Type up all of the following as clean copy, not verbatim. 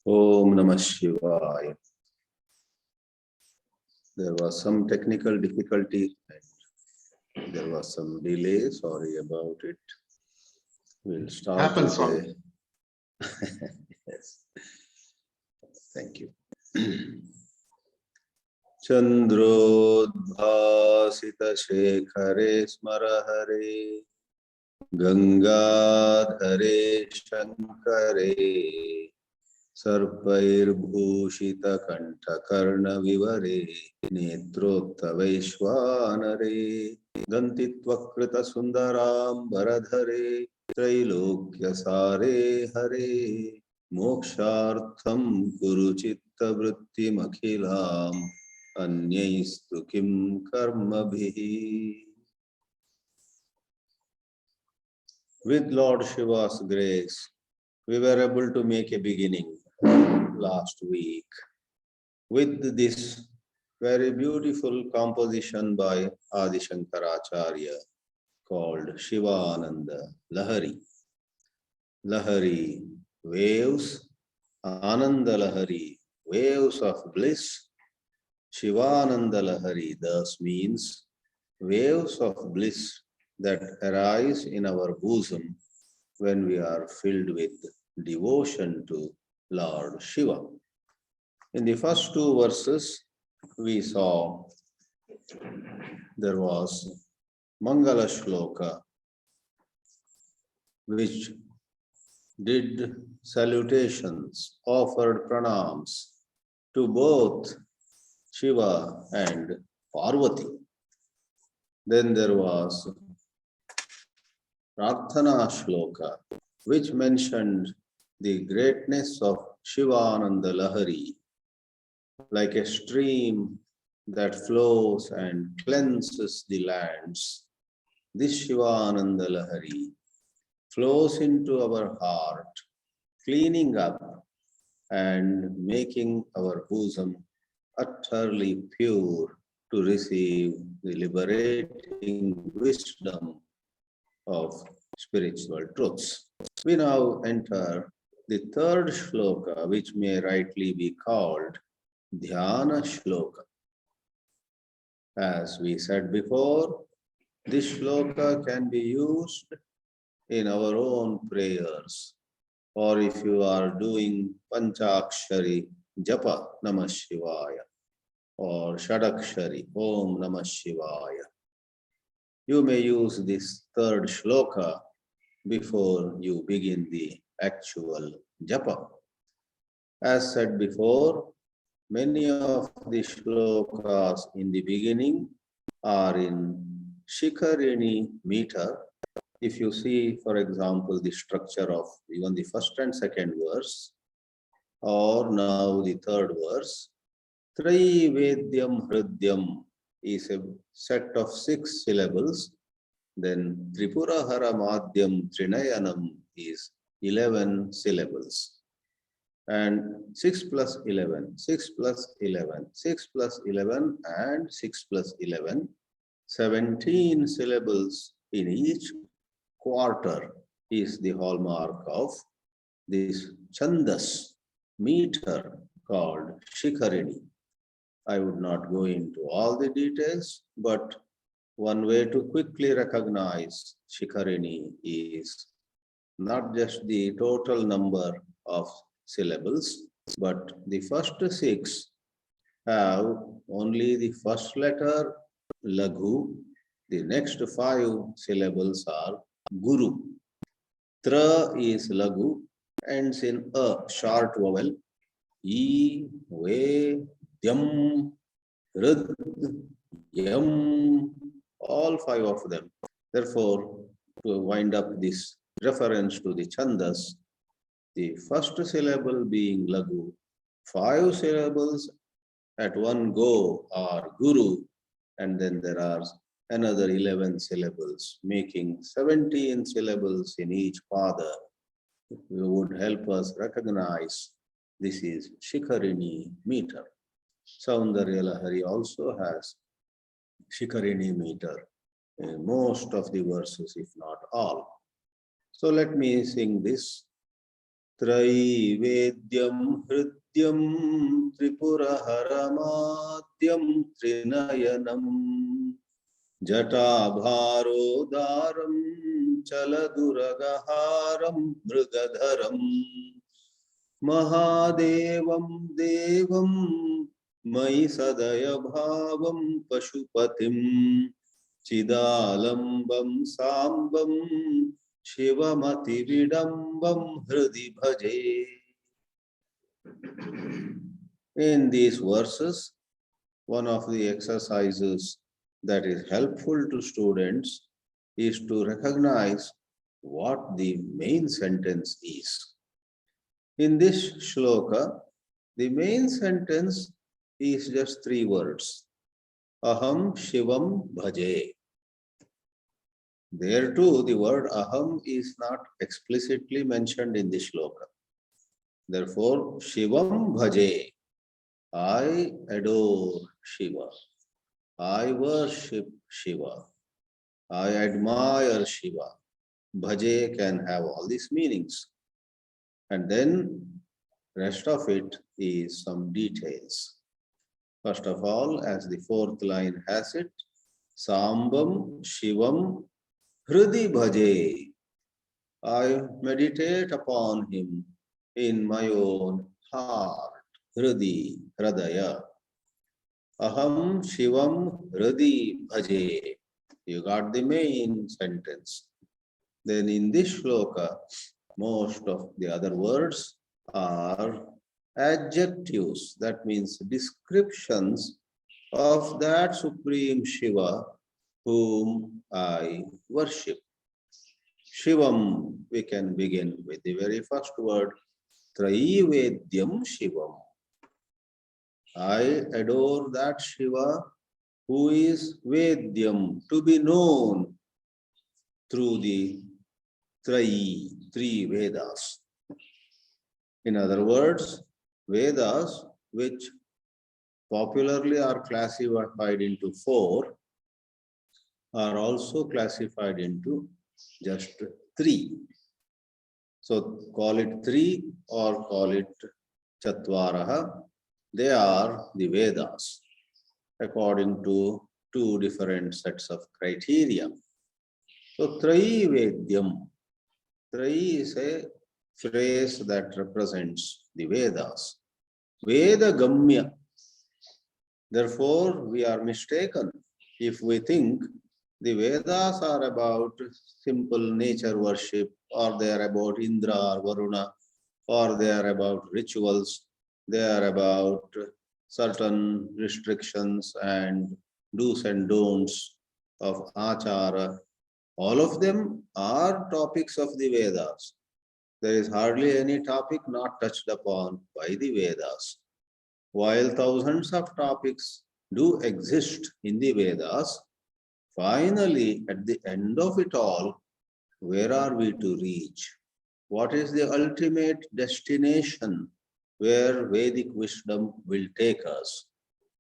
Om Namah Shivaya. There was some technical difficulty and there was some delay. Sorry about it. We'll start. Happens on. Yes. Thank you. Chandrodbhasita Shekhare Smarahare Gangadhare Shankare Sarpairbhushita Kantakarna Vivare Netrottavaishwanare Dantitvakrita Sundaram Baradhare Trailokya Sare Hare Mokshartham Kuruchitta Vritti Makhilam Anyaistu Kim Karmabhihi. With Lord Shiva's grace, we were able to make a beginning last week with this very beautiful composition by Adi Shankaracharya called Śivānandalahari. Lahari, waves, Anandalahari, waves of bliss. Śivānandalahari thus means waves of bliss that arise in our bosom when we are filled with devotion to Lord Shiva. In the first two verses, we saw there was Mangala Shloka, which did salutations, offered pranams to both Shiva and Parvati. Then there was Prarthana Shloka, which mentioned the greatness of Śivānandalahari, like a stream that flows and cleanses the lands. This Śivānandalahari flows into our heart, cleaning up and making our bosom utterly pure to receive the liberating wisdom of spiritual truths. We now enter the third shloka, which may rightly be called Dhyana Shloka. As we said before, this shloka can be used in our own prayers, or if you are doing Panchakshari Japa Namah Shivaya or Shadakshari Om Namah Shivaya, you may use this third shloka before you begin the actual japa. As said before, many of the shlokas in the beginning are in Shikarini meter. If you see, for example, the structure of even the first and second verse, or now the third verse, Traivedyam Hridyam is a set of 6 syllables. Then Tripurahara Madhyam Trinayanam is 11 syllables. And 6 plus 11, 6 plus 11, 6 plus 11 and 6 plus 11, 17 syllables in each quarter is the hallmark of this Chandas meter called Shikarini. I would not go into all the details, but one way to quickly recognize Shikarini is not just the total number of syllables, but the first 6 have only the first letter Laghu. The next 5 syllables are Guru. Tra is Laghu, ends in a short vowel. E, Ve, Dyam, Rid, Yam, all 5 of them. Therefore, to wind up this reference to the Chandas, the first syllable being Laghu, 5 syllables at one go are Guru, and then there are another 11 syllables, making 17 syllables in each pada. It would help us recognize this is Shikarini meter. Saundaryalahari also has Shikarini meter in most of the verses, if not all. So let me sing this Traivedyam hridyam tripuraharamadhyam trinayanam Jatabharodaram chaladuragaharam mrigadharam Mahadevam devam mai sadaya bhavam pashupatim Chidalambam sambam Shivamati vidambam hridi bhaje. In these verses, one of the exercises that is helpful to students is to recognize what the main sentence is. In this shloka, the main sentence is just 3 words. Aham Shivam Bhaje. There too, the word aham is not explicitly mentioned in this shloka. Therefore, Shivam Bhaje. I adore Shiva. I worship Shiva. I admire Shiva. Bhaje can have all these meanings. And then rest of it is some details. First of all, as the 4th line has it, Sambam Shivam Hridi Bhaje. I meditate upon him in my own heart. Hridi, Hridaya. Aham Shivam Hridi Bhaje. You got the main sentence. Then in this shloka, most of the other words are adjectives. That means descriptions of that Supreme Shiva whom I worship. Shivam, we can begin with the very first word, Traivedyam Shivam. I adore that Shiva who is Vedyam, to be known through the three Vedas. In other words, Vedas, which popularly are classified into 4, are also classified into just 3. So call it 3 or call it Chatvaraha. They are the Vedas according to 2 different sets of criteria. So Traivedyam. Trai is a phrase that represents the Vedas. Veda Gamya. Therefore, we are mistaken if we think the Vedas are about simple nature worship, or they are about Indra or Varuna, or they are about rituals, they are about certain restrictions and do's and don'ts of Achara. All of them are topics of the Vedas. There is hardly any topic not touched upon by the Vedas. While thousands of topics do exist in the Vedas, finally, at the end of it all, where are we to reach? What is the ultimate destination where Vedic wisdom will take us?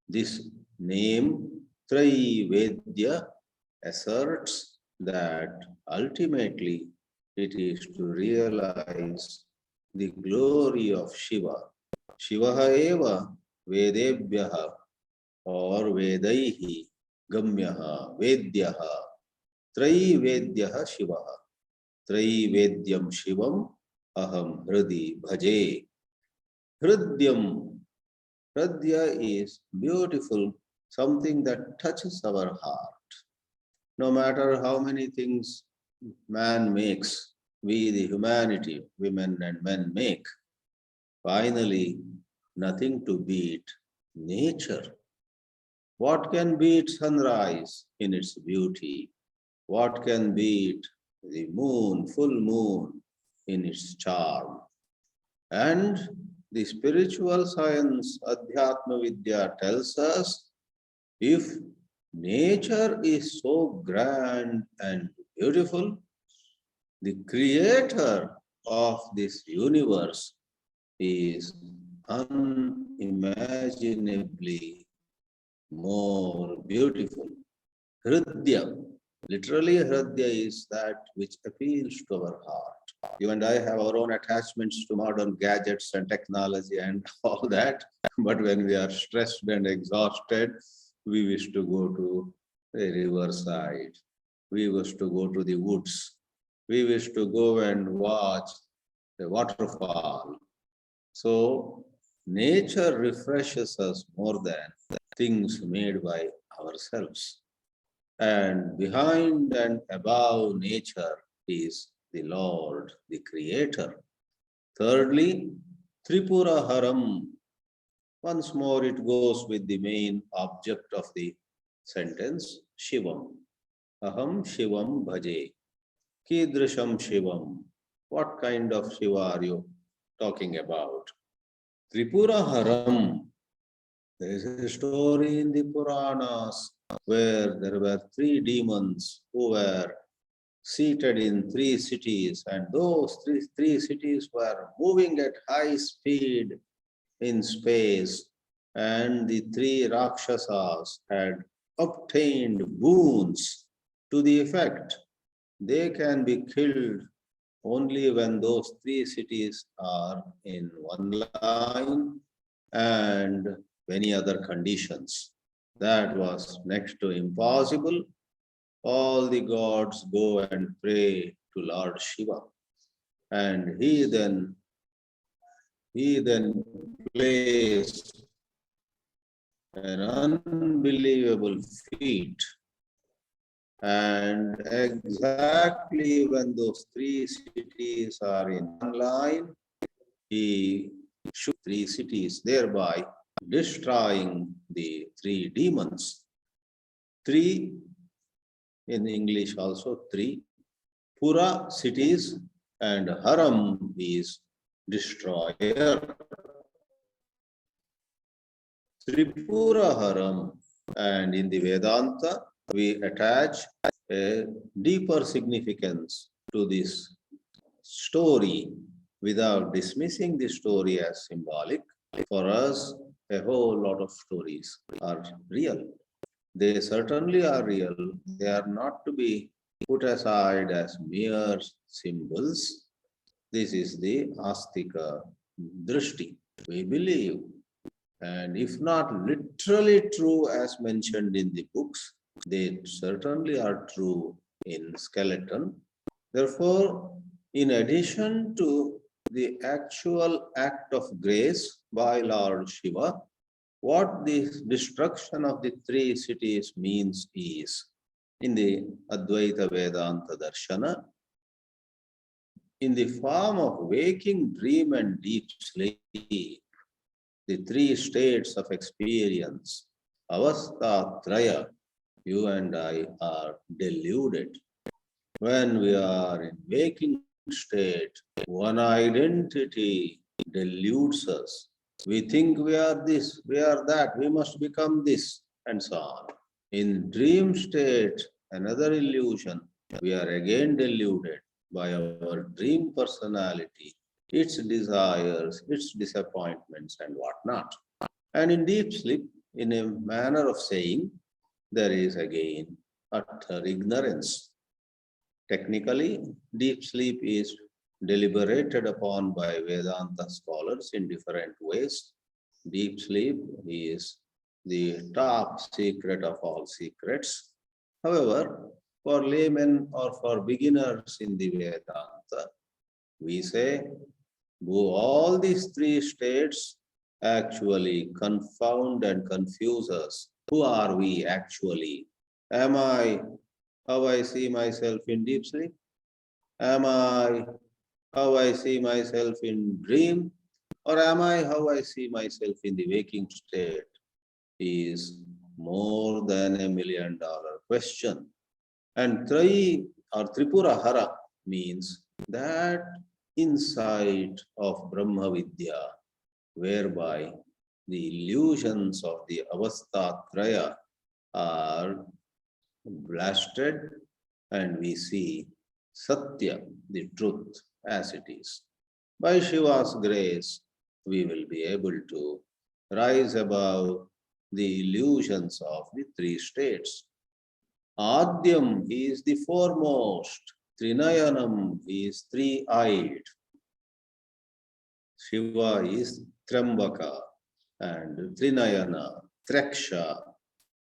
This name, Traivedya, asserts that ultimately it is to realize the glory of Shiva. Shivaha eva Vedebhyaha or Vedaihi Gamyaha Vedyaha Traivedyaha Shivaha Traivedyam Shivam Aham Hridi Bhaje. Hridyam. Hridya is beautiful, something that touches our heart. No matter how many things man makes, we the humanity, women and men make, finally nothing to beat nature. What can beat sunrise in its beauty? What can beat the moon, full moon, in its charm? And the spiritual science, Adhyatma Vidya, tells us if nature is so grand and beautiful, the creator of this universe is unimaginably more beautiful. Hridya. Literally, Hridaya is that which appeals to our heart. You and I have our own attachments to modern gadgets and technology and all that. But when we are stressed and exhausted, we wish to go to the riverside. We wish to go to the woods. We wish to go and watch the waterfall. So, nature refreshes us more than things made by ourselves. And behind and above nature is the Lord, the Creator. Thirdly, Tripura Haram. Once more, it goes with the main object of the sentence, Shivam. Aham Shivam Bhaje. Kidrisham Shivam. What kind of Shiva are you talking about? Tripura Haram. There is a story in the Puranas where there were three demons who were seated in three cities, and those three cities were moving at high speed in space, and the three Rakshasas had obtained boons to the effect they can be killed only when those three cities are in one line and many other conditions. That was next to impossible. All the gods go and pray to Lord Shiva, and he then plays an unbelievable feat. And exactly when those three cities are in one line, he shook three cities, thereby destroying the three demons. Three, in English also, three. Pura, cities, and Haram is destroyer. Tripura Haram. And in the Vedanta, we attach a deeper significance to this story without dismissing the story as symbolic. For us, a whole lot of stories are real. They certainly are real. They are not to be put aside as mere symbols. This is the Astika Drishti. We believe, and if not literally true as mentioned in the books, they certainly are true in skeleton. Therefore, in addition to the actual act of grace by Lord Shiva, what the destruction of the three cities means is, in the Advaita Vedanta Darshana, in the form of waking dream and deep sleep, the three states of experience, avastha traya, you and I are deluded. When we are in waking state, one identity deludes us. We think we are this, we are that, we must become this, and so on. In dream state, another illusion, we are again deluded by our dream personality, its desires, its disappointments, and whatnot. And in deep sleep, in a manner of saying, there is again utter ignorance. Technically, deep sleep is deliberated upon by Vedanta scholars in different ways. Deep sleep is the top secret of all secrets. However, for laymen or for beginners in the Vedanta, we say, all these three states actually confound and confuse us. Who are we actually? Am I how I see myself in deep sleep? Am I how I see myself in dream? Or am I how I see myself in the waking state? Is more than $1 million question. And Tripura Hara means that insight of Brahma Vidya, whereby the illusions of the Avasthatraya are blasted and we see Satya, the truth, as it is. By Shiva's grace, we will be able to rise above the illusions of the three states. Adyam, he is the foremost. Trinayanam, he is three-eyed. Shiva is Trambaka and Trinayana, Treksha,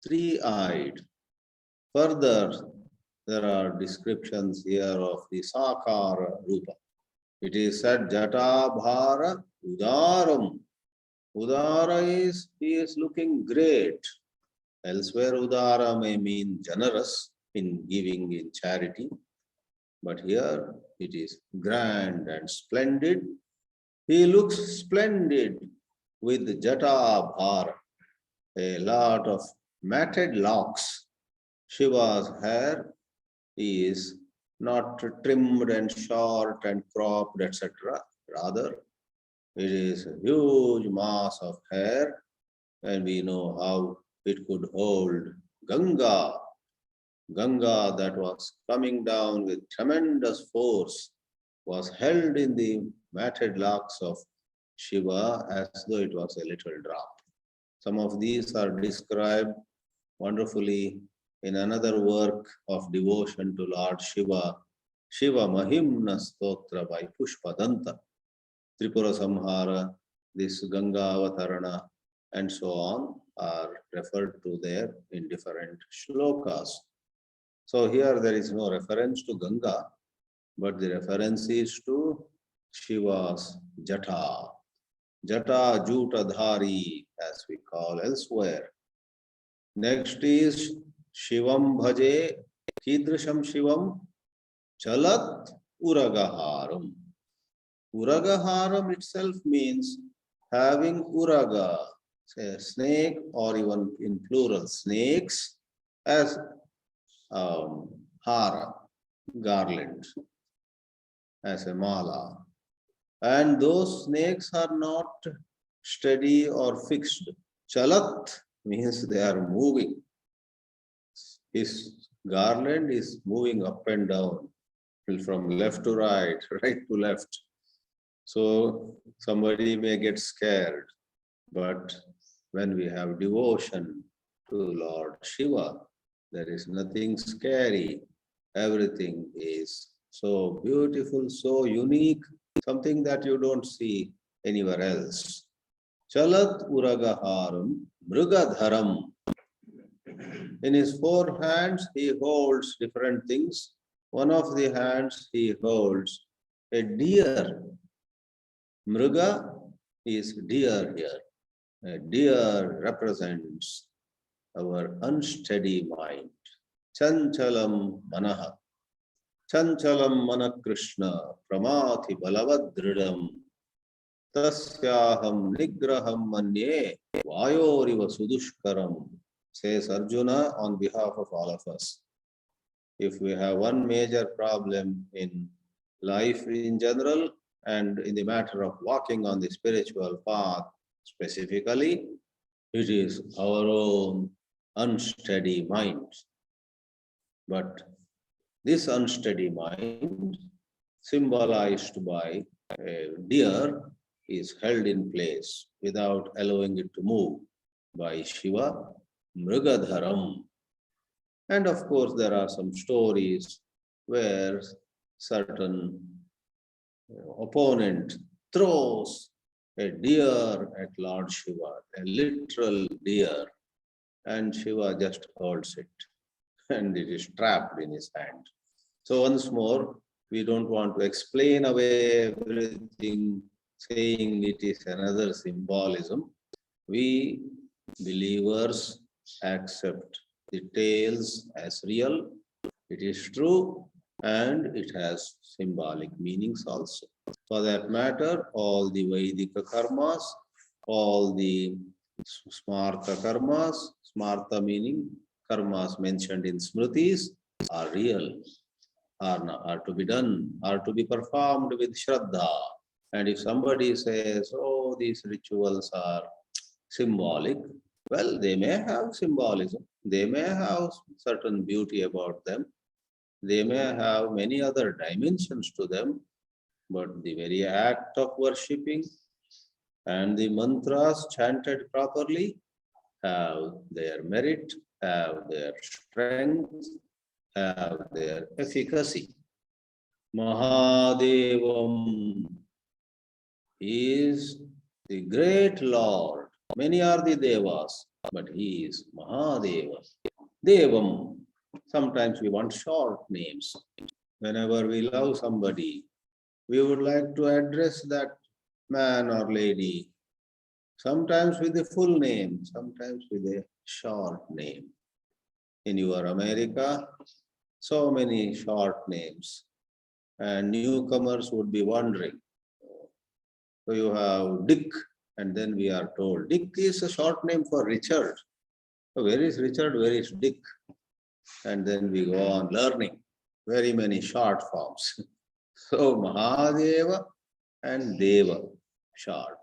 three-eyed. Further, there are descriptions here of the Sakara Rupa. It is said Jatabhara Udaram. Udara is, he is looking great. Elsewhere, Udara may mean generous in giving in charity. But here it is grand and splendid. He looks splendid with Jatabhara, a lot of matted locks. Shiva's hair is not trimmed and short and cropped, etc. Rather, it is a huge mass of hair, and we know how it could hold Ganga. Ganga that was coming down with tremendous force was held in the matted locks of Shiva as though it was a little drop. Some of these are described wonderfully in another work of devotion to Lord Shiva, Shiva Mahimna Stotra by Pushpadanta, Tripura Samhara, this Ganga Avatarana, and so on are referred to there in different shlokas. So here there is no reference to Ganga, but the reference is to Shiva's Jata. Jata Jutadhari, as we call elsewhere. Next is Shivam Bhaje, Kidrisham Shivam, Chalat Uragaharam. Uragaharam itself means having uraga, say a snake, or even in plural, snakes, as hara, garland, as a mala. And those snakes are not steady or fixed. Chalat means they are moving. His garland is moving up and down, from left to right, right to left. So somebody may get scared, but when we have devotion to Lord Shiva, there is nothing scary. Everything is so beautiful, so unique, something that you don't see anywhere else. Chalat Uragaharam Mrugadharam. In his four hands, he holds different things. One of the hands, he holds a deer. Mruga is deer here. A deer represents our unsteady mind. Chanchalam manaha. Chanchalam mana Krishna pramati balavadridam. Tasyaham nigraham manye vayoriva sudushkaram, says Arjuna on behalf of all of us. If we have one major problem in life in general and in the matter of walking on the spiritual path specifically, it is our own unsteady mind. But this unsteady mind, symbolized by a deer, is held in place without allowing it to move by Shiva, Mrugadharam. And of course, there are some stories where certain opponent throws a deer at Lord Shiva, a literal deer, and Shiva just holds it, and it is trapped in his hand. So once more, we don't want to explain away everything, saying it is another symbolism. We believers accept the tales as real. It is true, and it has symbolic meanings also. For that matter, all the Vedika karmas, all the smartha karmas, smartha meaning karmas mentioned in Smritis, are real, are to be done, are to be performed with Shraddha. And if somebody says, oh, these rituals are symbolic, well, they may have symbolism, they may have certain beauty about them, they may have many other dimensions to them, but the very act of worshipping and the mantras chanted properly have their merit, have their strength, have their efficacy. Mahadevam is the great Lord. Many are the Devas, but he is Mahadeva. Devam. Sometimes we want short names. Whenever we love somebody, we would like to address that man or lady, sometimes with the full name, sometimes with a short name. In your America, so many short names, and newcomers would be wondering. So you have Dick, and then we are told Dick is a short name for Richard. So where is Richard? Where is Dick? And then we go on learning very many short forms. So Mahadeva and Deva, short.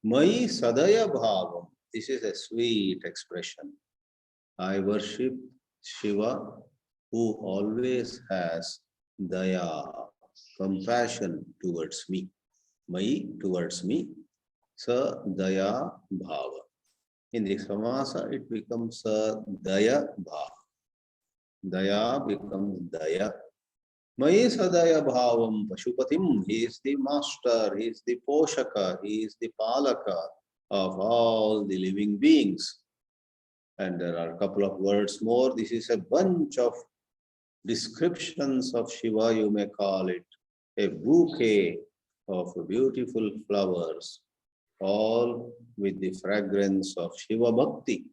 Mai Sadaya Bhavam. This is a sweet expression. I worship Shiva, who always has daya, compassion towards me. Mai, towards me. Sa daya bhava. In the samasa, it becomes sa daya bhava. Daya becomes daya. Mai sadaya bhavam pashupatim. He is the master, he is the poshaka, he is the palaka of all the living beings. And there are a couple of words more. This is a bunch of descriptions of Shiva, you may call it. A bouquet of beautiful flowers, all with the fragrance of Shiva Bhakti.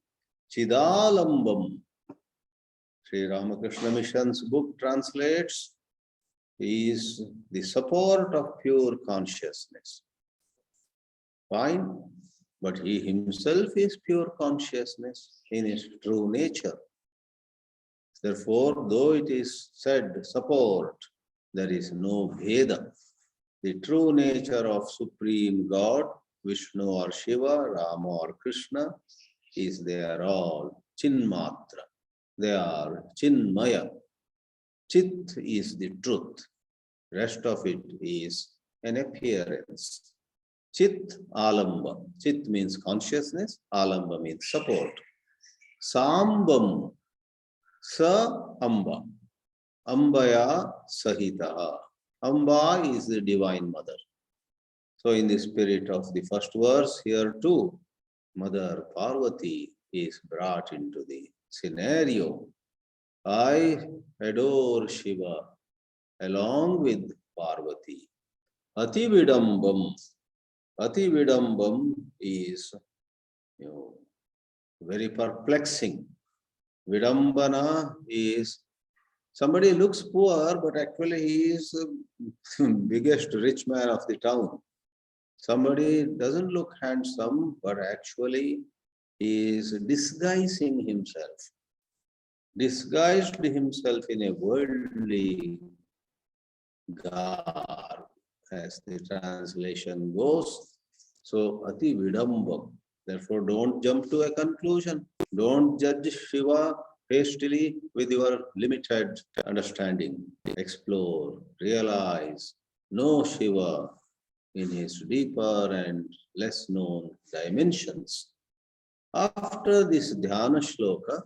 Chidalambam. Sri Ramakrishna Mission's book translates, is the support of pure consciousness. Fine, but he himself is pure consciousness in his true nature. Therefore, though it is said support, there is no bheda. The true nature of Supreme God, Vishnu or Shiva, Rama or Krishna, is they are all Chinmatra. They are Chinmaya. Chit is the truth. Rest of it is an appearance. Chit alamba. Chit means consciousness. Alamba means support. Sambam. Sa amba. Ambaya sahitaha. Amba is the Divine Mother. So in the spirit of the first verse, here too, Mother Parvati is brought into the scenario. I adore Shiva along with Parvati. Atividambam. Atividambam is, very perplexing. Vidambana is somebody looks poor, but actually he is the biggest rich man of the town. Somebody doesn't look handsome, but actually he is disguising himself. Disguised himself in a worldly garb, as the translation goes. So, Ati Vidambam. Therefore, don't jump to a conclusion. Don't judge Shiva hastily with your limited understanding. Explore, realize, know Shiva in his deeper and less known dimensions. After this Dhyana Shloka,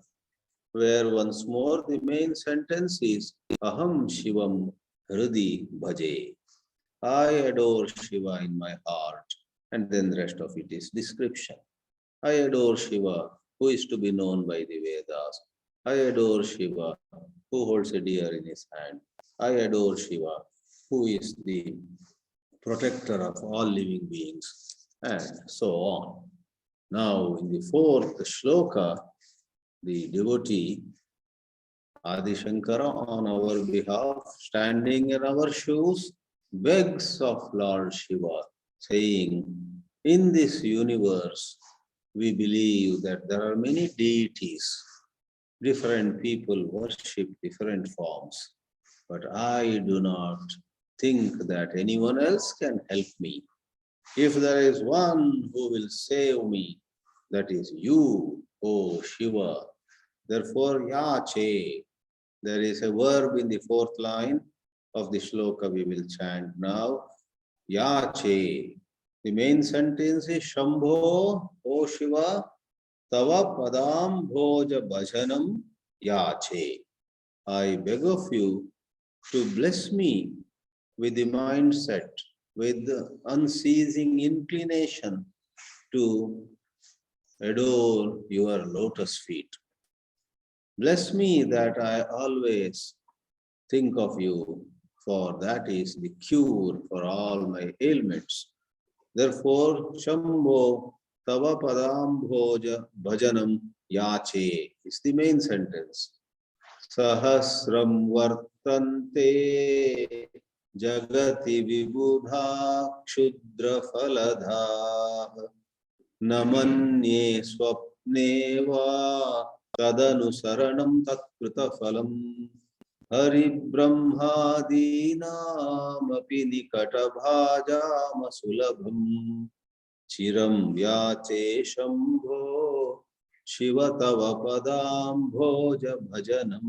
where once more the main sentence is Aham Shivam Hridi Bhaje. I adore Shiva in my heart, and then the rest of it is description. I adore Shiva, who is to be known by the Vedas. I adore Shiva, who holds a deer in his hand. I adore Shiva, who is the protector of all living beings, and so on. Now, in the fourth shloka, the devotee Adi Shankara, on our behalf, standing in our shoes, begs of Lord Shiva, saying, in this universe, we believe that there are many deities. Different people worship different forms, but I do not think that anyone else can help me. If there is one who will save me, that is you, O Shiva. Therefore, Yache. There is a verb in the fourth line of the shloka we will chant now. Yache. The main sentence is Shambho, O Shiva, Tava Padam Bhoja Bhajanam Yache. I beg of you to bless me with the mindset, with the unceasing inclination to adore your lotus feet. Bless me that I always think of you, for that is the cure for all my ailments. Therefore, Shambho Tava Padambhoja Bhajanam Yache is the main sentence. Sahasram Vartante Jagati Vibudha Kshudra Faladha Namanye Swapneva Tadanusaranam Tatkrita Phalam Hari Brahmadinamapi Nikatabhajama Sulabham Chiram Vyache Shambho Shivatava Padam Bhoja Bhajanam.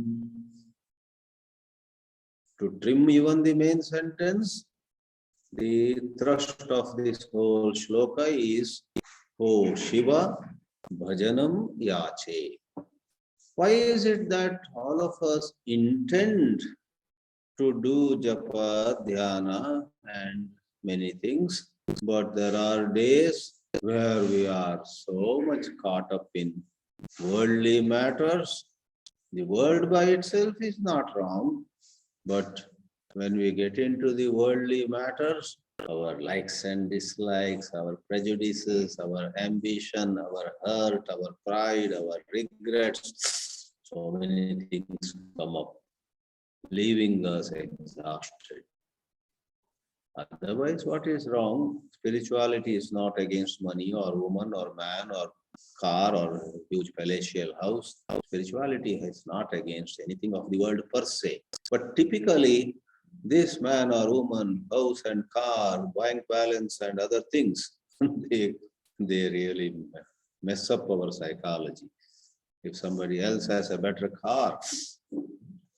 To trim even the main sentence, the thrust of this whole shloka is, O Shiva, Bhajanam Yache. Why is it that all of us intend to do japa, dhyana and many things, but there are days where we are so much caught up in worldly matters? The world by itself is not wrong, but when we get into the worldly matters, our likes and dislikes, our prejudices, our ambition, our hurt, our pride, our regrets, so many things come up, leaving us exhausted. Otherwise, what is wrong? Spirituality is not against money or woman or man or car or huge palatial house. Spirituality is not against anything of the world per se. But typically, this man or woman, house and car, bank balance and other things, they really mess up our psychology. If somebody else has a better car,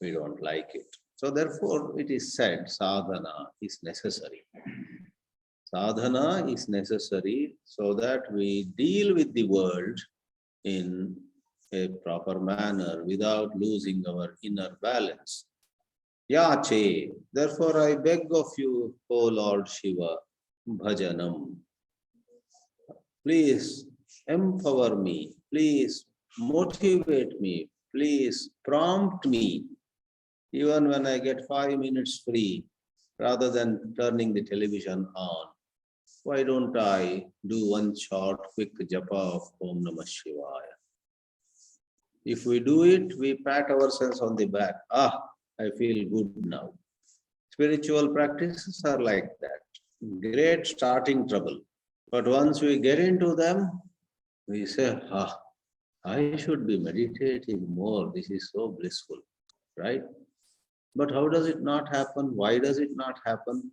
we don't like it. So therefore, it is said sadhana is necessary. Sadhana is necessary so that we deal with the world in a proper manner without losing our inner balance. Yache, therefore I beg of you, O Lord Shiva, bhajanam. Please empower me, please motivate me, please prompt me. Even when I get 5 minutes free, rather than turning the television on, why don't I do one short, quick japa of Om Namah Shivaya? If we do it, we pat ourselves on the back. I feel good now. Spiritual practices are like that. Great starting trouble. But once we get into them, we say, I should be meditating more. This is so blissful, right? But how does it not happen? Why does it not happen?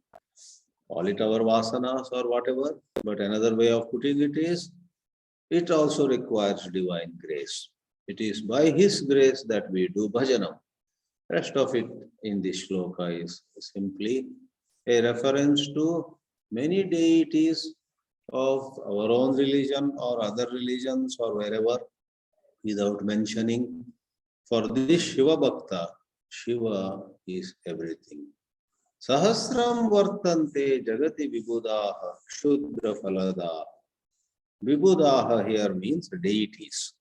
Call it our vasanas or whatever. But another way of putting it is, it also requires divine grace. It is by His grace that we do bhajanam. Rest of it in this shloka is simply a reference to many deities of our own religion or other religions or wherever, without mentioning. For this Shiva Bhakta, Shiva is everything. Sahasram vartante jagati vibhudaha kshudra faladaha. Vibhudaha here means deities.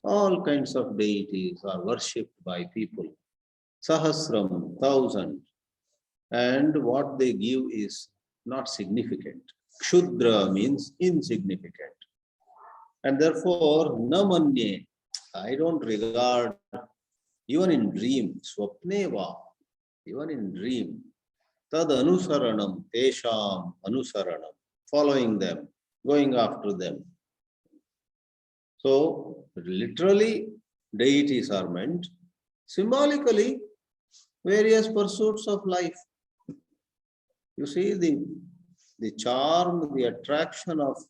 All kinds of deities are worshipped by people. Sahasram, 1,000. And what they give is not significant. Kshudra means insignificant. And therefore, namanye, I don't regard, even in dream, swapneva, even in dream, tad anusaranam, tesham anusaranam, following them, going after them. So, literally, deities are meant. Symbolically, various pursuits of life. You see, the charm, the attraction of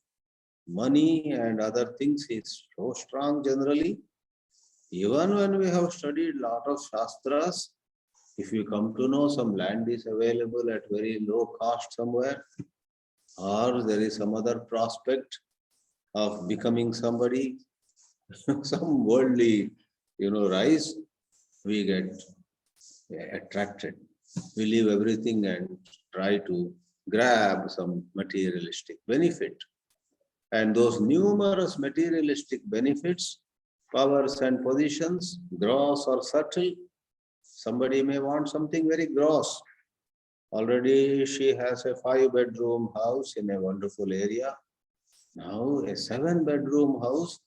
money and other things is so strong generally. Even when we have studied a lot of shastras, if you come to know some land is available at very low cost somewhere, or there is some other prospect of becoming somebody, some worldly, rise, we get attracted. We leave everything and try to grab some materialistic benefit. And those numerous materialistic benefits, powers and positions, gross or subtle, somebody may want something very gross. Already she has a 5-bedroom house in a wonderful area. Now a 7-bedroom house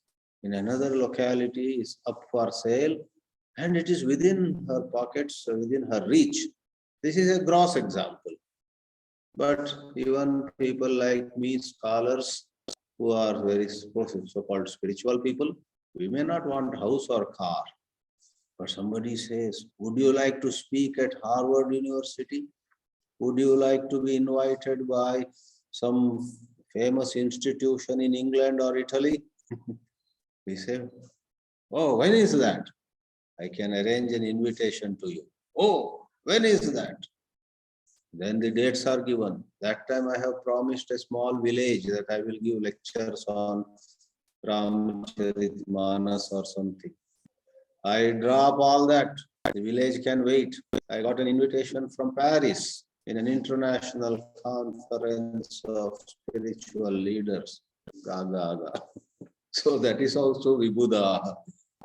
in another locality is up for sale, and it is within her pockets, within her reach. This is a gross example. But even people like me, scholars who are very so-called spiritual people, we may not want house or car. But somebody says, would you like to speak at Harvard University? Would you like to be invited by some famous institution in England or Italy? We say, oh, when is that? I can arrange an invitation to you. Oh, when is that? Then the dates are given. That time I have promised a small village that I will give lectures on Ramcharitmanas or something. I drop all that. The village can wait. I got an invitation from Paris in an international conference of spiritual leaders. Gaga. So that is also Vibhuda.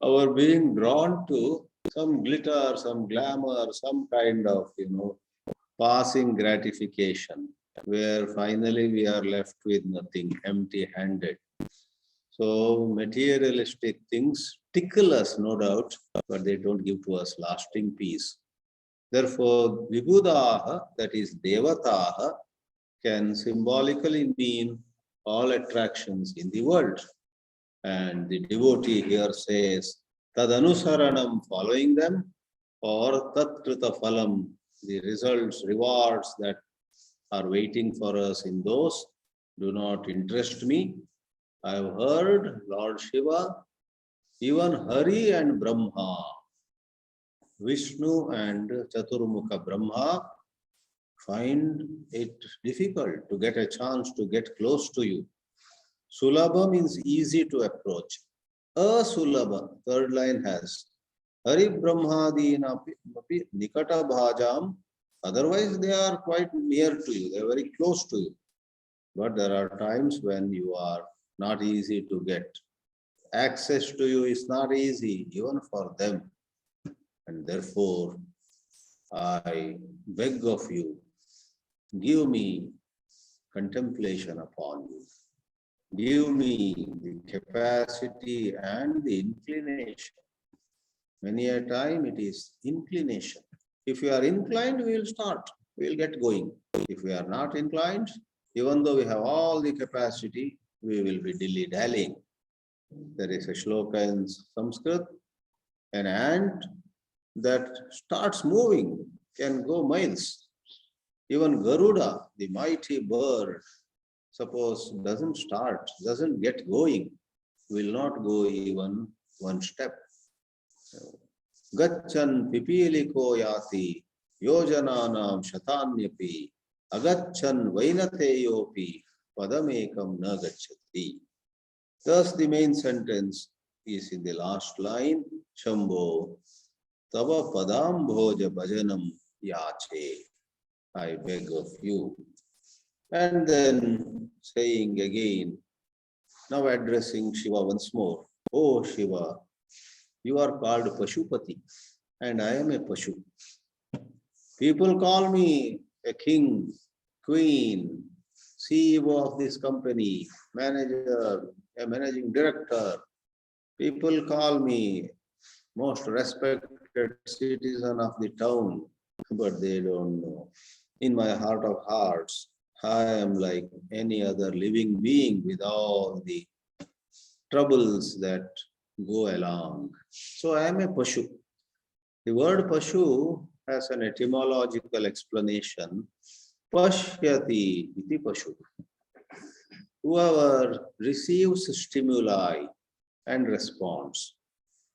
Our being drawn to some glitter, some glamour, some kind of, passing gratification, where finally we are left with nothing, empty-handed. So materialistic things tickle us, no doubt, but they don't give to us lasting peace. Therefore, Vibhudaha, that is Devataha, can symbolically mean all attractions in the world. And the devotee here says, Tadanusaranam, following them, or Tatkrita Phalam, the results, rewards that are waiting for us in those do not interest me. I have heard Lord Shiva, even Hari and Brahma, Vishnu and Chaturmukha Brahma find it difficult to get a chance to get close to you. Sulabha means easy to approach. Asulabha, third line has Hari Brahmadina Nikata Bhajam. Otherwise, they are quite near to you, they are very close to you. But there are times when you are not easy to get. Access to you is not easy, even for them. And therefore, I beg of you, give me contemplation upon you. Give me the capacity and the inclination. Many a time it is inclination. If we are inclined, we will start, we will get going. If we are not inclined, even though we have all the capacity, we will be dilly-dallying. There is a shloka in Sanskrit, an ant that starts moving can go miles. Even Garuda, the mighty bird, suppose doesn't start, doesn't get going, will not go even one step. Gachan pipiliko yati yojananam shatanyapi agachan vainateyopi padamekam na gacchati. Thus the main sentence is in the last line, Shambho tava padam bhoja bhajanam yache. I beg of you. And then saying again, now addressing Shiva once more. Oh Shiva, you are called Pashupati, and I am a Pashu. People call me a king, queen, CEO of this company, manager, a managing director. People call me most respected citizen of the town, but they don't know. In my heart of hearts, I am like any other living being with all the troubles that go along. So I am a Pashu. The word Pashu has an etymological explanation. Pashyati iti Pashu. Whoever receives stimuli and responds.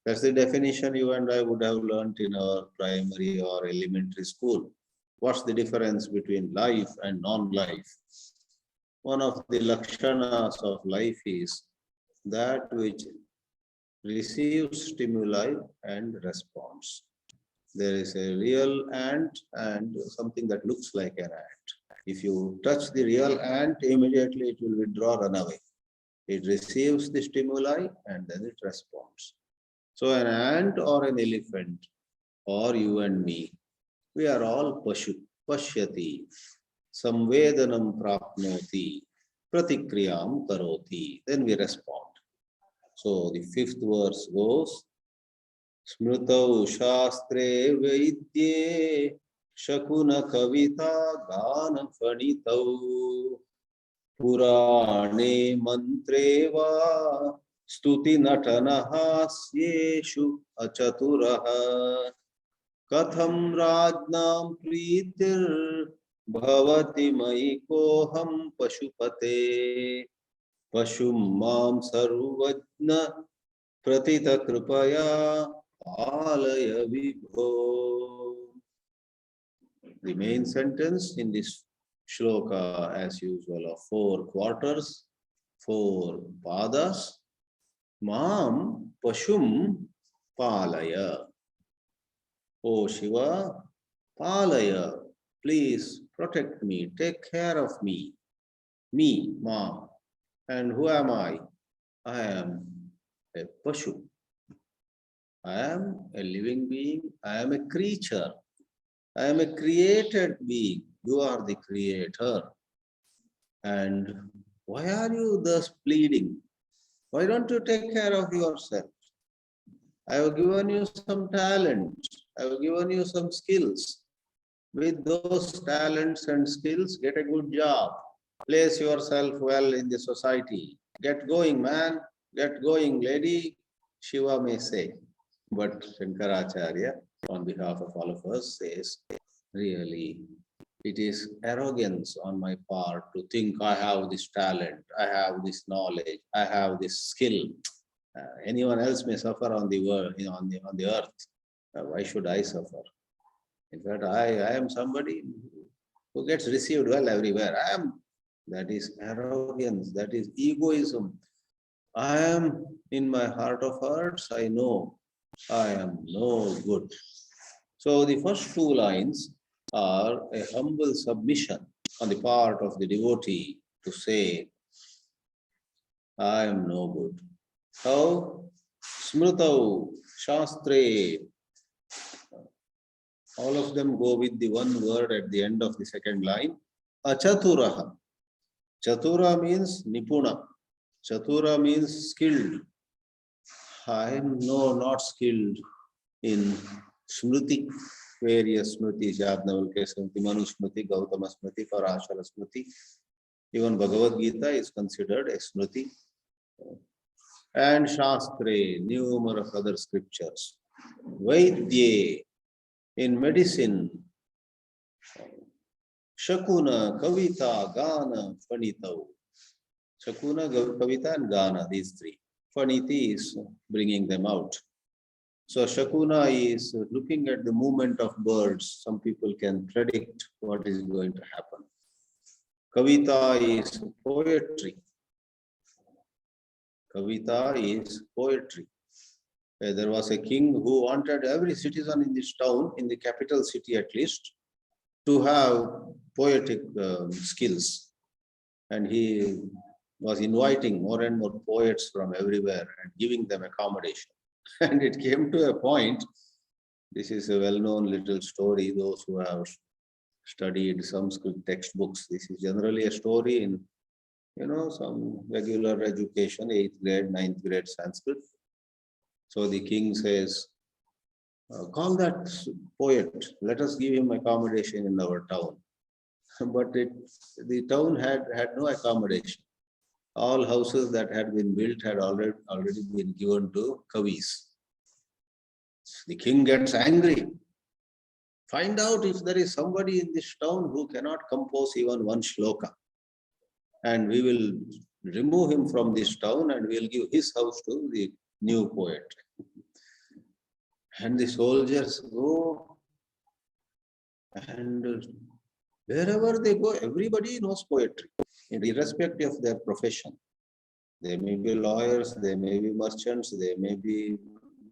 That's the definition you and I would have learnt in our primary or elementary school. What's the difference between life and non-life? One of the lakshanas of life is that which receives stimuli and responds. There is a real ant and something that looks like an ant. If you touch the real ant, immediately it will withdraw, run away. It receives the stimuli and then it responds. So an ant or an elephant or you and me, we are all pashyati, samvedanam prapnoti, pratikriyam karoti. Then we respond. So the fifth verse goes, Smritau shastre vaidye shakuna kavita gana fanitau Purane mantre va stuti natana hasyeshu achaturaha katham rajnam pritir bhavati maikoham pashupate pashum mam sarvajna pratita kripaya alaya vibho. The main sentence in this shloka, as usual, of 4 quarters, 4 padas. Mam pashum palaya. O Shiva, palaya, please protect me, take care of me. Me, Mam. And who am I? I am a pashu. I am a living being. I am a creature. I am a created being. You are the creator. And why are you thus pleading? Why don't you take care of yourself? I have given you some talent. I have given you some skills. With those talents and skills, get a good job. Place yourself well in the society. Get going, man. Get going, lady. Shiva may say. But Shankaracharya, on behalf of all of us, says, really, it is arrogance on my part to think I have this talent, I have this knowledge, I have this skill. Anyone else may suffer on the world, on the earth. Why should I suffer? In fact, I am somebody who gets received well everywhere. That is arrogance, that is egoism. I am, in my heart of hearts, I know I am no good. So the first 2 lines are a humble submission on the part of the devotee to say, I am no good. How? Smritau, Shastre. All of them go with the one word at the end of the second line. Achaturaha. Chatura means nipuna. Chatura means skilled. I am not skilled in Smriti, various Smritis, Yajnavalkya Smriti, Manu Smriti, Gautama Smriti, Parashara Smriti. Even Bhagavad Gita is considered a Smriti. And Shastre, numerous other scriptures. Vaidye, in medicine. Shakuna, Kavita, Gana, Fanitau. Shakuna, Kavita and Gana, these 3. Faniti is bringing them out. So Shakuna is looking at the movement of birds. Some people can predict what is going to happen. Kavita is poetry. Kavita is poetry. There was a king who wanted every citizen in this town, in the capital city at least, to have poetic skills. And he was inviting more and more poets from everywhere and giving them accommodation. And it came to a point, this is a well-known little story, those who have studied Sanskrit textbooks, this is generally a story in, some regular education, 8th grade, 9th grade Sanskrit. So the king says, call that poet, let us give him accommodation in our town. But the town had no accommodation. All houses that had been built had already been given to Kavis. The king gets angry. Find out if there is somebody in this town who cannot compose even one shloka. And we will remove him from this town and we will give his house to the new poet. And the soldiers go, and wherever they go, everybody knows poetry, irrespective of their profession. They may be lawyers, they may be merchants, they may be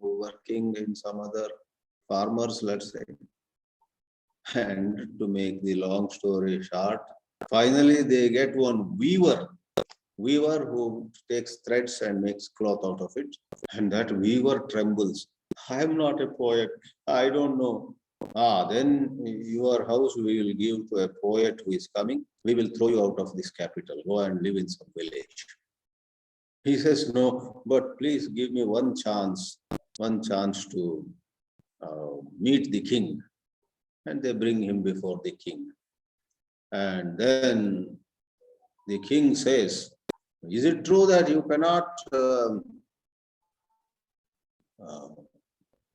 working in some other farmers, let's say. And to make the long story short, finally they get one weaver who takes threads and makes cloth out of it. And that weaver trembles. I am not a poet. I don't know. Then your house we will give to a poet who is coming. We will throw you out of this capital. Go and live in some village. He says, no, but please give me one chance to meet the king. And they bring him before the king. And then the king says, is it true that you cannot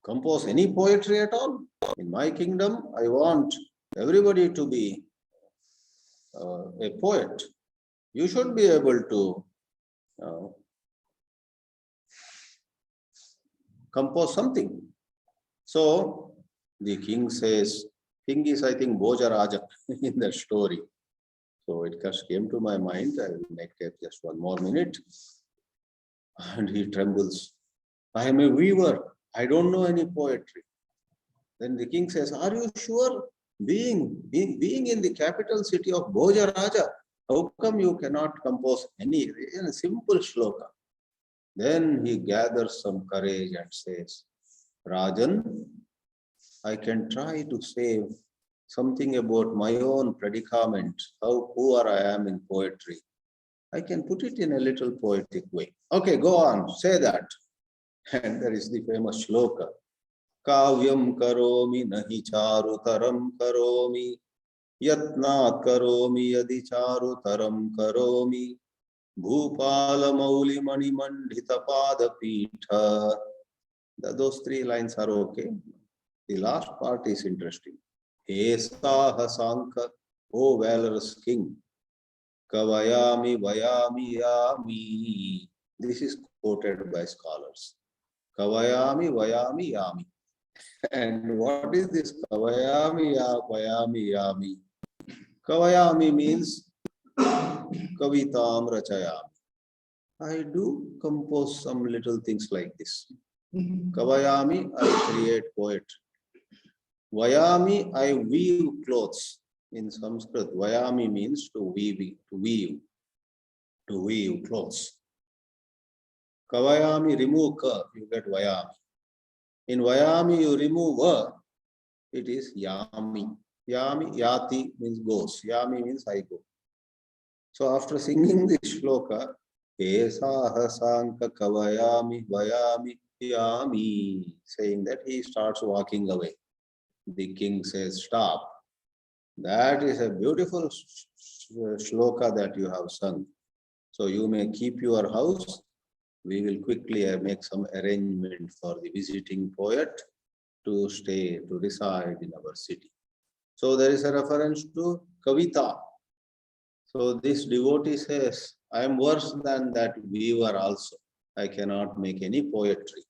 compose any poetry at all? In my kingdom, I want everybody to be a poet. You should be able to compose something. So the king says, king is, I think, Bhoja Raja in the story. So it just came to my mind. I will make it just one more minute. And he trembles. I am a weaver. I don't know any poetry. Then the king says, are you sure? Being in the capital city of Bhoja Raja, how come you cannot compose any simple shloka? Then he gathers some courage and says, Rajan, I can try to say something about my own predicament, how poor I am in poetry. I can put it in a little poetic way. Okay, go on, say that. And there is the famous shloka. Kavyam karomi nahi charu taram karomi yatnat karomi yadi charu taram karomi bhupala mauli mani mandhita pada pitha. Those three lines are okay. The last part is interesting. Esaha Sanka, O valorous king, Kavayami Vayami Yami. This is quoted by scholars. Kavayami Vayami Yami. And what is this Kavayami Vayami Yami? Kavayami means Kavitam Rachayami. I do compose some little things like this. Kavayami, I create poetry. Vayami, I weave clothes. In Sanskrit, Vayami means to weave clothes. Kavayami, remove ka, you get Vayami. In Vayami, you remove va, it is Yami. Yami, Yati means goes. Yami means I go. So after singing this shloka, Esaha Sanka Kavayami Vayami Yami, saying that he starts walking away. The king says, stop. That is a beautiful shloka that you have sung. So you may keep your house. We will quickly make some arrangement for the visiting poet to stay, to reside in our city. So there is a reference to Kavita. So this devotee says, I am worse than that weaver also. I cannot make any poetry.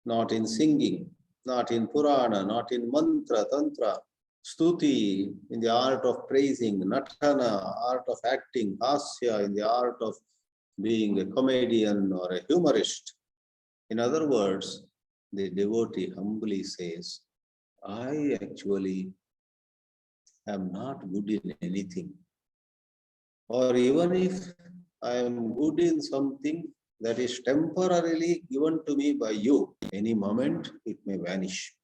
Not in singing, not in Purana, not in mantra, tantra, stuti, in the art of praising, natana, art of acting, hasya, in the art of being a comedian or a humorist. In other words, the devotee humbly says, I actually am not good in anything. Or even if I am good in something that is temporarily given to me by you, any moment it may vanish.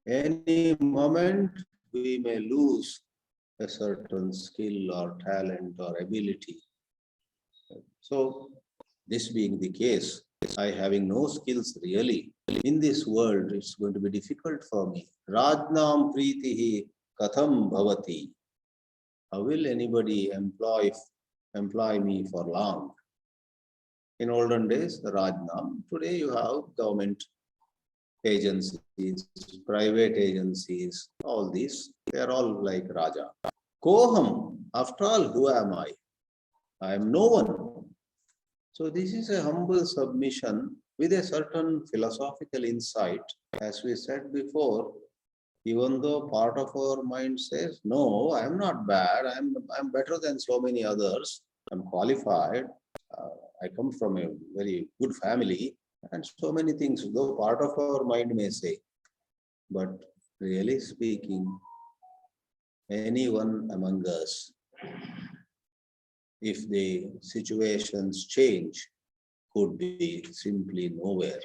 Any moment we may lose a certain skill or talent or ability. So this being the case, I having no skills really, in this world it's going to be difficult for me. Rajnam pritihi katham bhavati. How will anybody employ me for long? In olden days, the Rajnam. Today you have government agencies, private agencies, all these. They are all like Raja. Koham, after all, who am I? I am no one. So this is a humble submission with a certain philosophical insight. As we said before, even though part of our mind says, no, I am not bad, I am better than so many others, I am qualified, I come from a very good family, and so many things, though part of our mind may say. But really speaking, anyone among us, if the situations change, could be simply nowhere.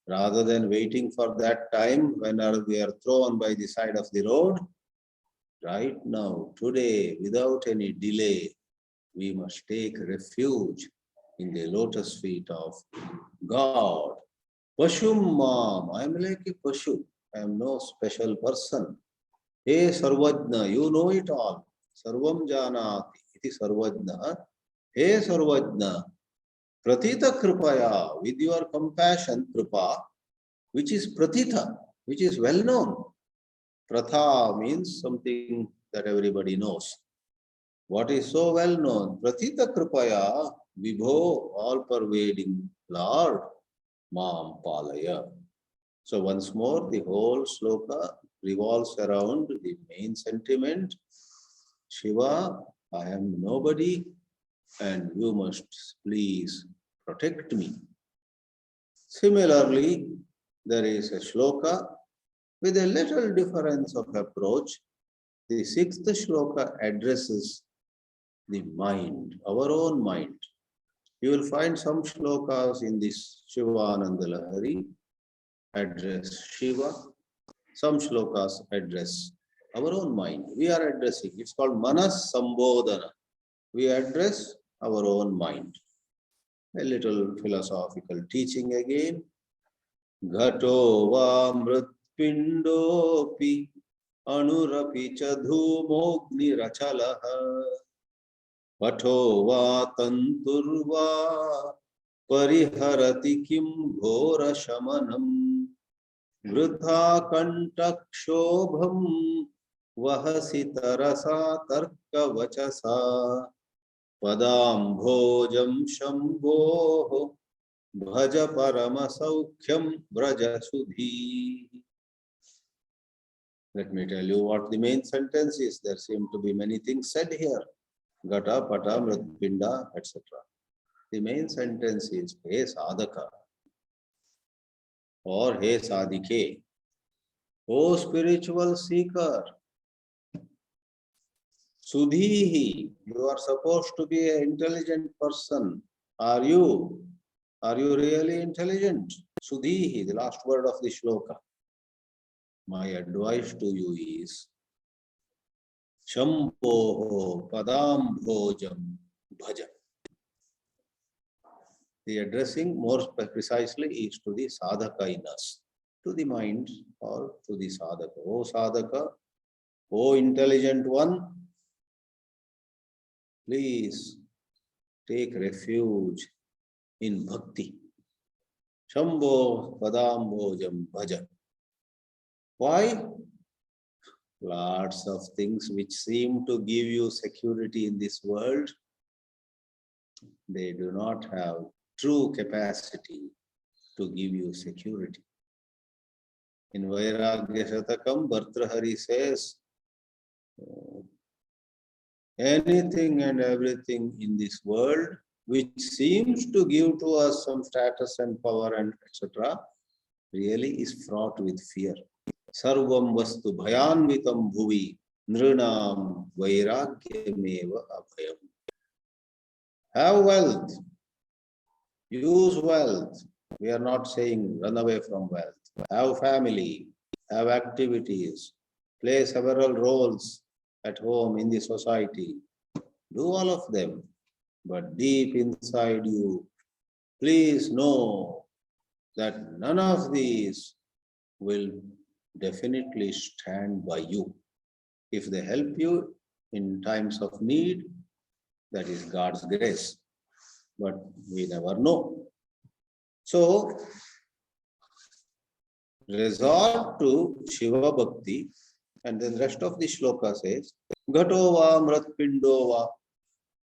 Rather than waiting for that time when we are thrown by the side of the road, right now, today, without any delay, we must take refuge in the lotus feet of God. Pashum Mam, I am like a Pashu. I am no special person. Hey Sarvajna, you know it all. Sarvam Janati, iti Sarvajna. Hey Sarvajna, Pratita Kripaya, with your compassion, Kripa, which is Pratita, which is well known. Pratha means something that everybody knows. What is so well known? Pratita Kripaya, Vibho, all pervading Lord, Mam Palaya. So once more, the whole sloka revolves around the main sentiment. Shiva, I am nobody and you must please protect me. Similarly, there is a shloka with a little difference of approach. The sixth shloka addresses the mind, our own mind. You will find some shlokas in this Śivānandalahari address Shiva. Some shlokas address our own mind. We are addressing, it's called Manas Sambodhana. We address our own mind. A little philosophical teaching again. Ghato va mritpindopi anurapi cha dhumogni rachalaha patho va tanturva pariharati kim ghora shamanam vritha kantakshobham vahasi tarasa tarka vachasa padam bhojam shambho bhaja parama saukhyam braja sudhi. Let me tell you what the main sentence is. There seem to be many things said here. Gata, pata, mritpinda, etc. The main sentence is, Hey sadhaka, or Hey sadhike, O spiritual seeker, sudhihi, you are supposed to be an intelligent person. Are you? Are you really intelligent? Sudhihi, the last word of the shloka. My advice to you is Shambho Padam Bhojam Bhaja. The addressing more precisely is to the sadhaka in us, to the mind or to the sadhaka. O sadhaka, O intelligent one, please take refuge in bhakti. Shambho Padam Bhojam Bhaja. Why? Lots of things which seem to give you security in this world, they do not have true capacity to give you security. In Vairagya Shatakam, Bhartrahari says, anything and everything in this world which seems to give to us some status and power and etc., really is fraught with fear. Sarvam vastu bhayanvitam bhuvi nrinam vairagyameva abhayam. Have wealth, use wealth. We are not saying run away from wealth. Have family, have activities, play several roles at home in the society. Do all of them. But deep inside you, please know that none of these will definitely stand by you. If they help you in times of need, that is God's grace. But we never know. So, resort to Shiva Bhakti, and then the rest of the shloka says, Ghatova Mritpindova.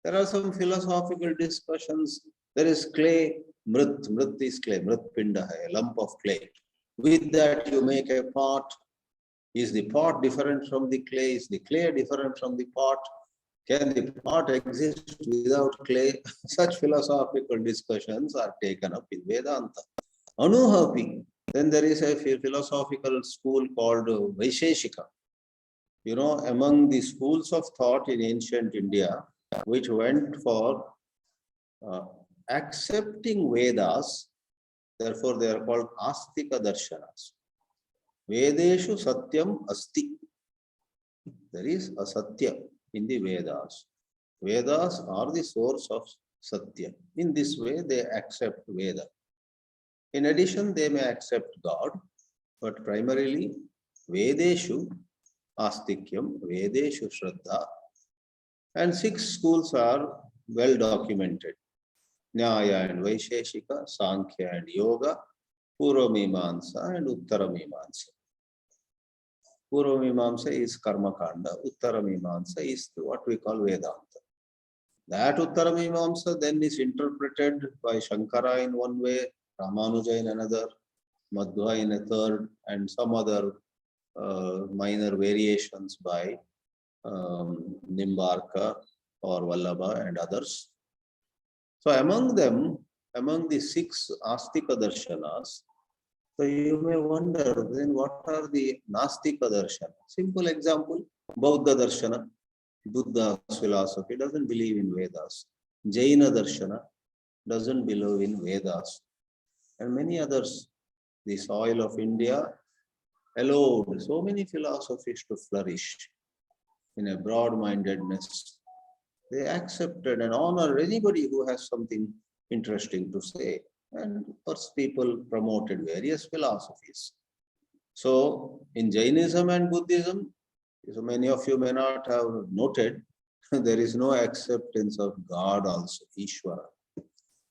There are some philosophical discussions. There is clay, Mrit is clay, Mritpinda, a lump of clay. With that you make a pot. Is the pot different from the clay? Is the clay different from the pot? Can the pot exist without clay? Such philosophical discussions are taken up in Vedanta. Anuhapi, Then there is a philosophical school called Vaisheshika. You know, among the schools of thought in ancient India, which went for accepting Vedas, therefore they are called Astika Darshanas. Vedeshu Satyam Asti. There is a Satya in the Vedas. Vedas are the source of Satya. In this way, they accept Veda. In addition, they may accept God, but primarily Vedeshu Astikyam, Vedeshu Shraddha. And 6 schools are well documented. Nyaya and Vaisheshika, Sankhya and Yoga, Purvamimamsa and Uttaramimamsa. Purvamimamsa is Karma Kanda, Uttaramimamsa is what we call Vedanta. That Uttaramimamsa then is interpreted by Shankara in one way, Ramanuja in another, Madhva in a third, and some other minor variations by Nimbarka or Vallabha and others. So among them, among the 6 Astika Darshanas, so you may wonder, then what are the Nastika Darshana? Simple example, Bauddha Darshana, Buddha's philosophy doesn't believe in Vedas. Jaina Darshana doesn't believe in Vedas. And many others. The soil of India allowed so many philosophies to flourish in a broad-mindedness. They accepted and honored anybody who has something interesting to say. And first people promoted various philosophies. So in Jainism and Buddhism, so many of you may not have noted, there is no acceptance of God also, Ishvara.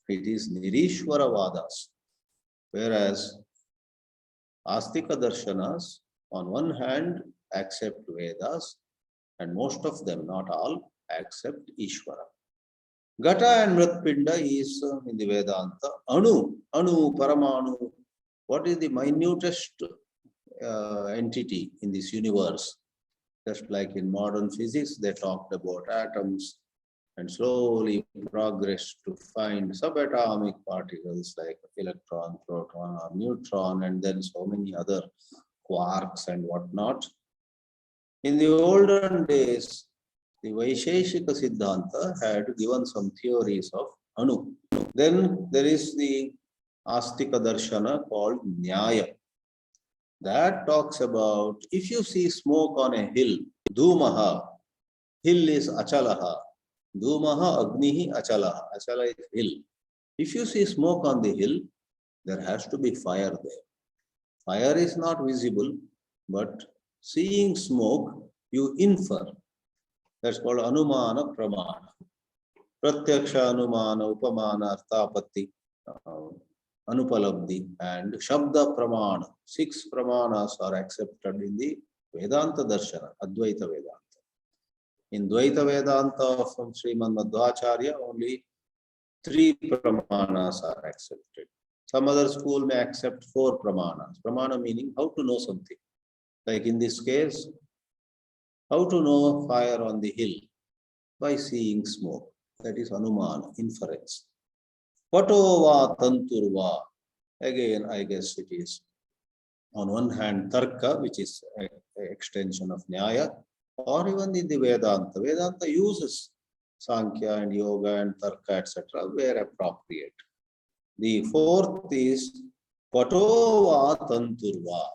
It is Nirishvara Vadas. Whereas Astika Darshanas, on one hand, accept Vedas, and most of them, not all, accept Ishvara. Gata and Mritpinda is in the Vedanta. Anu, Paramanu. What is the minutest entity in this universe? Just like in modern physics, they talked about atoms and slowly progressed to find subatomic particles like electron, proton, or neutron, and then so many other quarks and whatnot. In the olden days, the Vaisheshika Siddhanta had given some theories of Anu. Then there is the Astika Darshana called Nyaya. That talks about if you see smoke on a hill, Dhumaha, hill is Achalaha, Dhumaha Agnihi Achalaha, Achala is hill. If you see smoke on the hill, there has to be fire there. Fire is not visible, but seeing smoke, you infer. That's called Anumana Pramana. Pratyaksha Anumana, Upamana, Arthapatti, Anupalabdhi, and Shabda Pramana. 6 Pramanas are accepted in the Vedanta Darshana, Advaita Vedanta. In Dvaita Vedanta from Srimad Madhvacharya, only 3 Pramanas are accepted. Some other school may accept 4 Pramanas. Pramana meaning how to know something. Like in this case, how to know fire on the hill? By seeing smoke. That is Anumana, inference. Patova Tanturva. Again, I guess it is on one hand Tarka, which is an extension of Nyaya, or even in the Vedanta. Vedanta uses Sankhya and Yoga and Tarka, etc., where appropriate. The 4th is Patova Tanturva.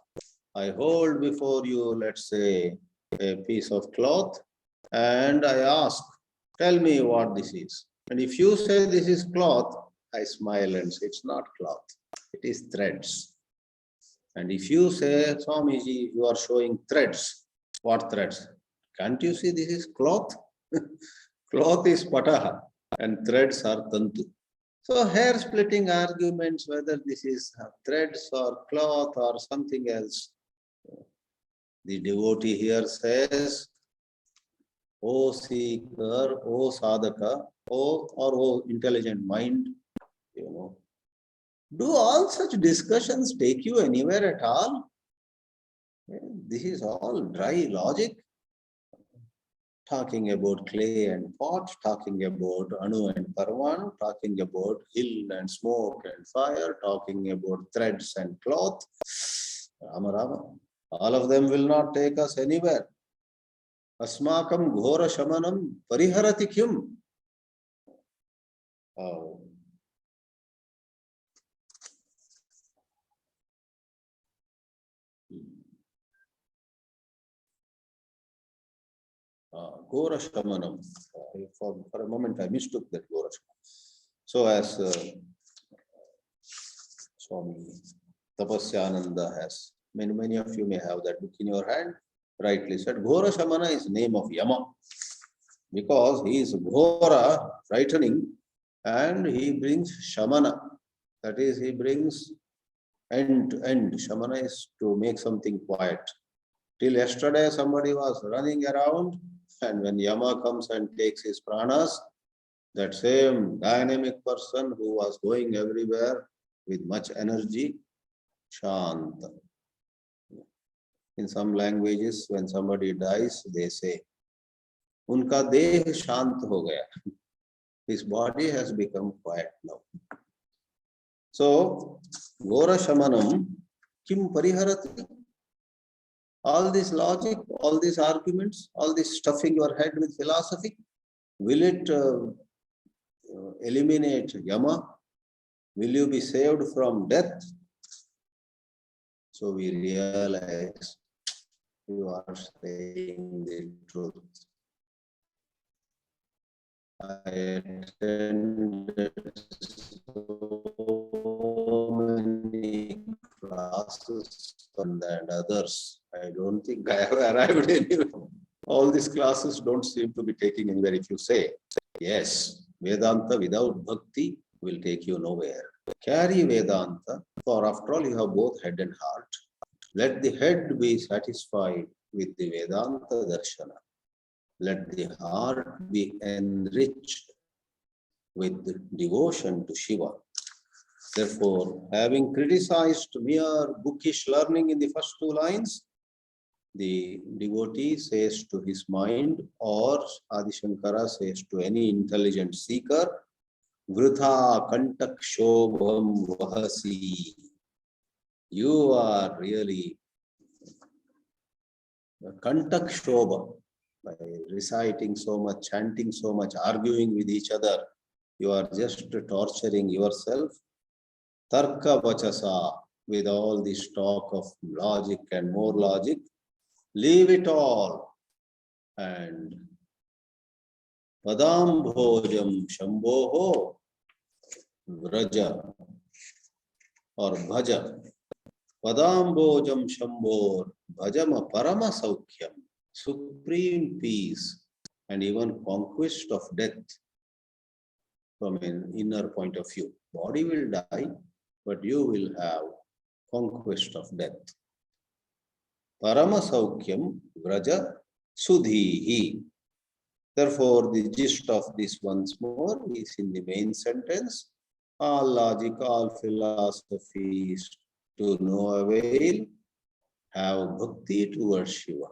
I hold before you, let's say, a piece of cloth, and I ask, tell me what this is. And if you say this is cloth, I smile and say it's not cloth, it is threads. And if you say, Swamiji, you are showing threads, what threads? Can't you see this is cloth? Cloth is pataha and threads are tantu. So hair-splitting arguments whether this is threads or cloth or something else. The devotee here says, O seeker, O sadhaka, O intelligent mind, you know, do all such discussions take you anywhere at all? This is all dry logic. talking about clay and pot, talking about Anu and Parvan, talking about hill and smoke and fire, talking about threads and cloth. Rama Rama. All of them will not take us anywhere. Asmakam ghora shamanam pariharati kyum. Oh. Ghora shamanam. For a moment I mistook that ghora shamanam. So as Swami Tapasyananda has, many of you may have that book in your hand, rightly said, Ghora Shamana is name of Yama, because he is Ghora, frightening, and he brings Shamana, that is, he brings end to end. Shamana is to make something quiet. Till yesterday somebody was running around, and when Yama comes and takes his pranas, that same dynamic person who was going everywhere with much energy, Shanta. In some languages, when somebody dies, they say, Unka deh shant ho gaya. His body has become quiet now. So, Ghora Shamanam, Kim Pariharati? All this logic, all these arguments, all this stuffing your head with philosophy, will it eliminate Yama? Will you be saved from death? So we realize you are saying the truth. I attended so many classes and others. I don't think I have arrived anywhere. All these classes don't seem to be taking anywhere. If you say, yes, Vedanta without bhakti will take you nowhere. Carry Vedanta, for after all you have both head and heart. Let the head be satisfied with the Vedanta Darshana. Let the heart be enriched with devotion to Shiva. Therefore, having criticized mere bookish learning in the first two lines, the devotee says to his mind, or Adi Shankara says to any intelligent seeker, Vritha kantak shobham vahasi. You are really kantak shobha. By reciting so much, chanting so much, arguing with each other, you are just torturing yourself. Tarka vachasa, with all this talk of logic and more logic, leave it all and padambhojam shambhoho vraja or bhaja. Padambhojam shambhor bhajama parama saukhyam. Supreme peace and even conquest of death from an inner point of view. Body will die, but you will have conquest of death. Parama Saukyam Vraja Sudhihi. Therefore, the gist of this once more is in the main sentence. All logic, all philosophies to no avail. Have bhakti towards Shiva.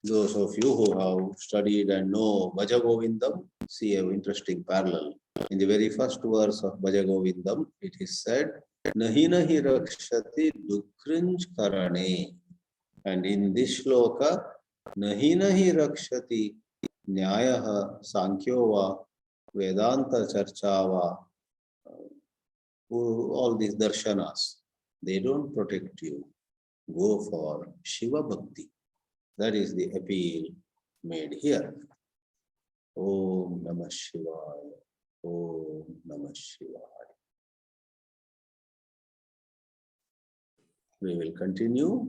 Those of you who have studied and know Bhaja Govindam, see an interesting parallel. In the very first verse of Bhaja Govindam, it is said, Nahi nahi rakshati dukrinj karane. And in this shloka, Nahi nahi rakshati nyayaha sankhyo Vedanta charchava, all these darshanas, they don't protect you. Go for Shiva Bhakti. That is the appeal made here. Om Namah Shivaya. Om Namah Shivaya. We will continue.